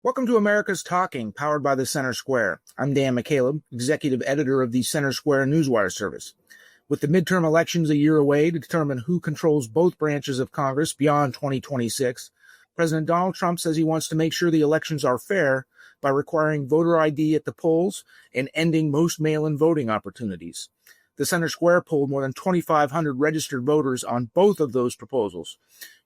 Welcome to America's Talking, powered by the Center Square. I'm Dan McCaleb, executive editor of the Center Square Newswire service. With the midterm elections a year away to determine who controls both branches of Congress beyond 2026, President Donald Trump says he wants to make sure the elections are fair by requiring voter ID at the polls and ending most mail-in voting opportunities. The Center Square polled more than 2,500 registered voters on both of those proposals.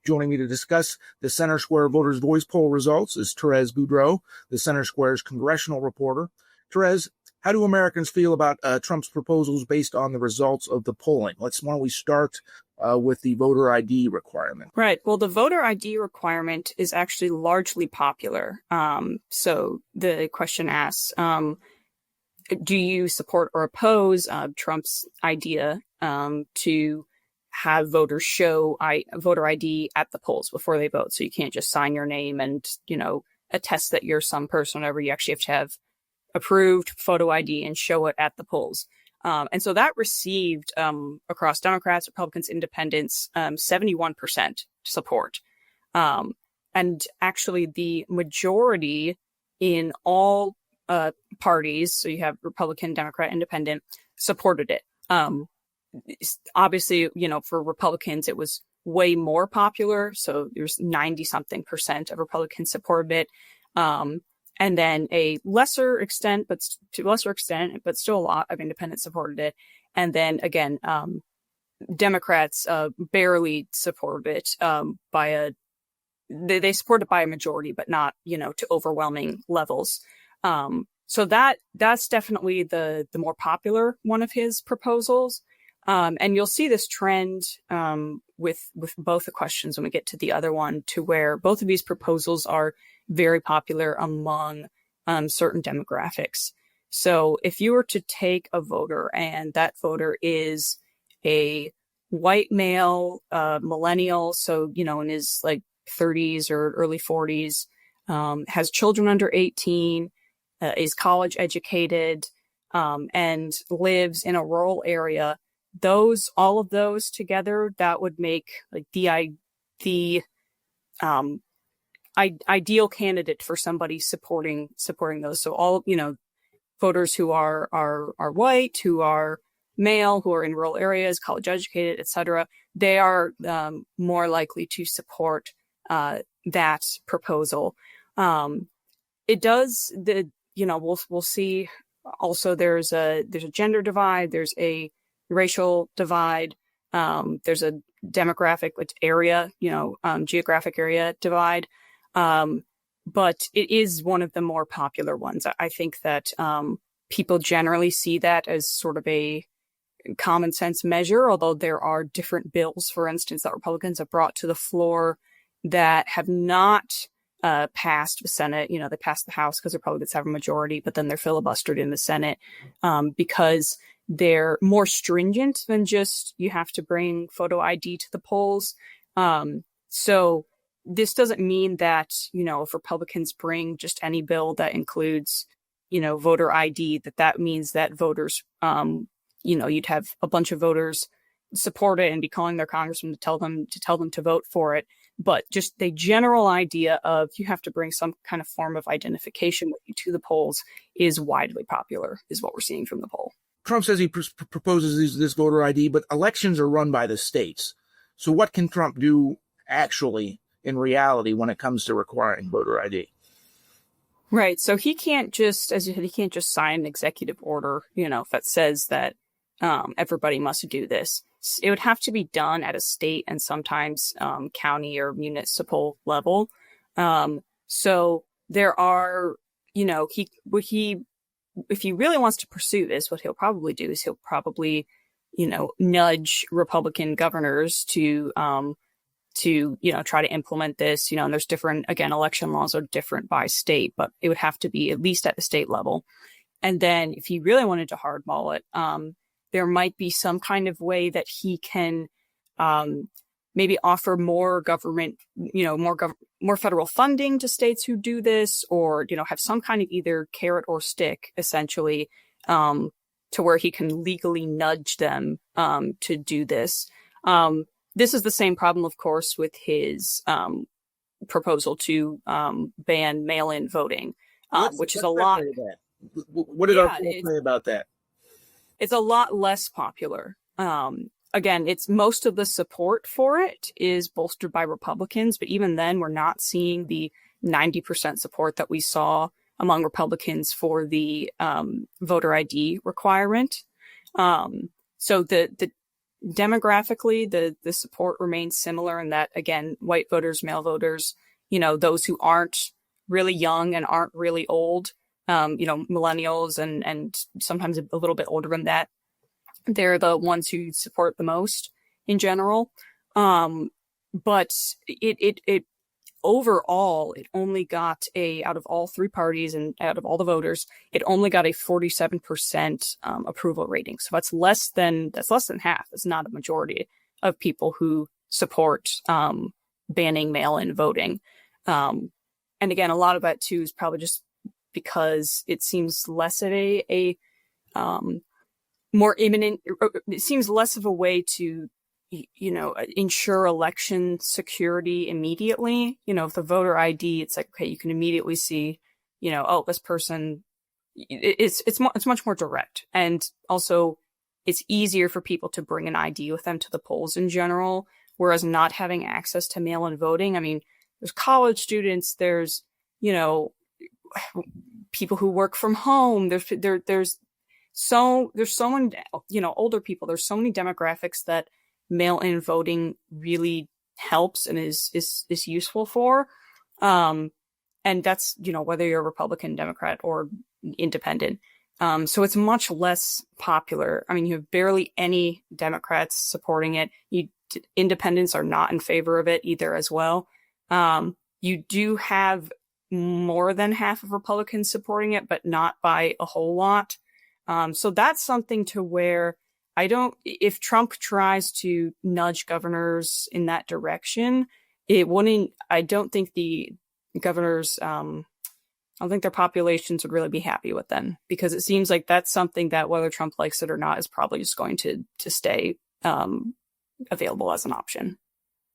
Joining me to discuss the Center Square Voters' Voice poll results is Therese Boudreau, the Center Square's congressional reporter. Therese, how do Americans feel about Trump's proposals based on the results of the polling? Why don't we start with the voter ID requirement? Right. Well, the voter ID requirement is actually largely popular. So the question asks, do you support or oppose Trump's idea to have voters show voter ID at the polls before they vote? So you can't just sign your name and, attest that you're some person, whatever. You actually have to have approved photo ID and show it at the polls. And so that received across Democrats, Republicans, Independents, 71% support. And actually the majority in all parties, so you have Republican, Democrat, Independent, supported it. Obviously, for Republicans, it was way more popular. So there's 90-something% of Republicans supported it. And then a lesser extent, but still a lot of independents supported it. And then again, Democrats barely supported it they support it by a majority, but not, to overwhelming levels. So that's definitely the more popular one of his proposals. And you'll see this trend with both the questions when we get to the other one, to where both of these proposals are very popular among certain demographics. So if you were to take a voter and that voter is a white male, millennial, so, in his like 30s or early 40s, has children under 18, is college educated, and lives in a rural area, all of those together, that would make like the ideal candidate for somebody supporting those. So all, voters who are white, who are male, who are in rural areas, college educated, etc., they are more likely to support that proposal. It does we'll see. Also, there's a gender divide, there's a racial divide, there's a demographic area, geographic area divide. But it is one of the more popular ones. I think that people generally see that as sort of a common sense measure, although there are different bills, for instance, that Republicans have brought to the floor that have not passed the Senate. They passed the House because Republicans have a majority, but then they're filibustered in the Senate because they're more stringent than just you have to bring photo ID to the polls. So this doesn't mean that, if Republicans bring just any bill that includes, voter ID, that means that voters, you'd have a bunch of voters support it and be calling their congressman to tell them to vote for it. But just the general idea of you have to bring some kind of form of identification with you to the polls is widely popular, is what we're seeing from the poll. Trump says he proposes this voter ID, but elections are run by the states. So what can Trump do actually in reality when it comes to requiring voter ID? Right. So he can't just, as you said, he can't just sign an executive order, that says that everybody must do this. It would have to be done at a state and sometimes county or municipal level. So there are, if he really wants to pursue this, what he'll probably do is he'll probably, nudge Republican governors to try to implement this, and there's different, again, election laws are different by state, but it would have to be at least at the state level. And then if he really wanted to hardball it, there might be some kind of way that he can maybe offer more government, more federal funding to states who do this, or, have some kind of either carrot or stick, essentially, to where he can legally nudge them to do this. This is the same problem, of course, with his proposal to ban mail-in voting, which is a lot. What did our poll say about that? It's a lot less popular. Again, it's most of the support for it is bolstered by Republicans, but even then, we're not seeing the 90% support that we saw among Republicans for the voter ID requirement. So the demographically, the support remains similar in that, again, white voters, male voters, those who aren't really young and aren't really old, millennials and sometimes a little bit older than that, they're the ones who support the most in general. But it overall, it only got out of all three parties and out of all the voters, it only got a 47% approval rating. So that's less than half. It's not a majority of people who support banning mail-in voting. And again, a lot of that too is probably just because it seems less of a more imminent. It seems less of a way to ensure election security immediately. If the voter ID, it's like, okay, you can immediately see, this person, it's much more direct. And also it's easier for people to bring an ID with them to the polls in general, whereas not having access to mail-in voting. I mean, there's college students, there's, people who work from home. There's so many, older people. There's so many demographics that mail-in voting really helps and is useful for. And that's, whether you're a Republican, Democrat, or independent. So it's much less popular. I mean, you have barely any Democrats supporting it. Independents are not in favor of it either as well. You do have more than half of Republicans supporting it, but not by a whole lot. So that's something to where if Trump tries to nudge governors in that direction, I don't think the governors, I don't think their populations would really be happy with them, because it seems like that's something that, whether Trump likes it or not, is probably just going to stay available as an option.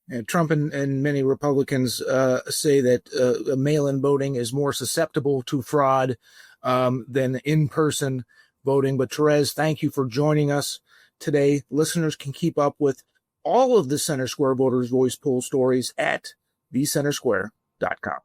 And Trump and many Republicans say that mail-in voting is more susceptible to fraud than in-person voting. But Therese, thank you for joining us today. Listeners can keep up with all of the Center Square Voters Voice poll stories at thecentersquare.com.